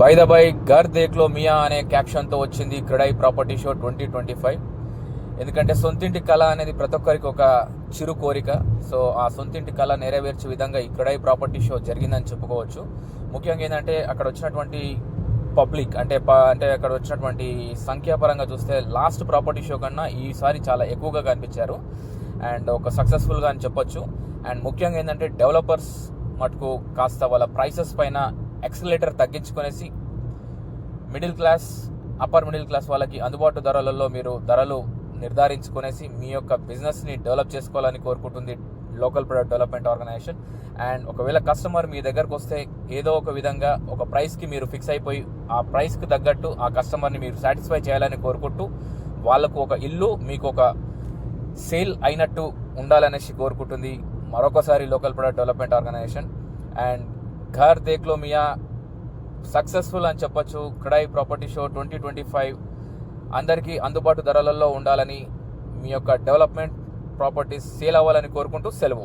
By the by Ghar దేఖ్లో మియా అనే క్యాప్షన్తో వచ్చింది క్రెడై ప్రాపర్టీ షో 2025. ఎందుకంటే సొంతింటి కళ అనేది ప్రతి ఒక్కరికి ఒక చిరు కోరిక. సో ఆ సొంతింటి కళ నెరవేర్చే విధంగా ఈ క్రెడై ప్రాపర్టీ షో జరిగిందని చెప్పుకోవచ్చు. ముఖ్యంగా ఏంటంటే అక్కడ వచ్చినటువంటి పబ్లిక్ అంటే అక్కడ వచ్చినటువంటి సంఖ్యాపరంగా చూస్తే లాస్ట్ ప్రాపర్టీ షో కన్నా ఈసారి చాలా ఎక్కువగా కనిపించారు. అండ్ ఒక సక్సెస్ఫుల్గా అని చెప్పొచ్చు. అండ్ ముఖ్యంగా ఏంటంటే డెవలపర్స్ మటుకు కాస్త వాళ్ళ ప్రైసెస్ పైన ఎక్సలేటర్ తగ్గించుకొనేసి middle class, upper middle class వాళ్ళకి అందుబాటు ధరలలో మీరు ధరలు నిర్ధారించుకొనేసి మీ యొక్క బిజినెస్ని డెవలప్ చేసుకోవాలని కోరుకుంటుంది local product development organisation. And ఒకవేళ కస్టమర్ మీ దగ్గరకు వస్తే ఏదో ఒక విధంగా ఒక ప్రైస్కి మీరు ఫిక్స్ అయిపోయి ఆ ప్రైస్కి తగ్గట్టు ఆ కస్టమర్ని మీరు సాటిస్ఫై చేయాలని కోరుకుంటూ వాళ్ళకు ఒక ఇల్లు మీకు ఒక సేల్ అయినట్టు ఉండాలనేసి కోరుకుంటుంది మరొకసారి local product development organisation. And ఘర్ దేఖ్లో మియా సక్సెస్ఫుల్ అని చెప్పొచ్చు. క్రెడై ప్రాపర్టీ షో 2025 అందరికీ అందుబాటు ధరలలో ఉండాలని, మీ యొక్క డెవలప్మెంట్ ప్రాపర్టీస్ సేల్ అవ్వాలని కోరుకుంటూ సెలవు.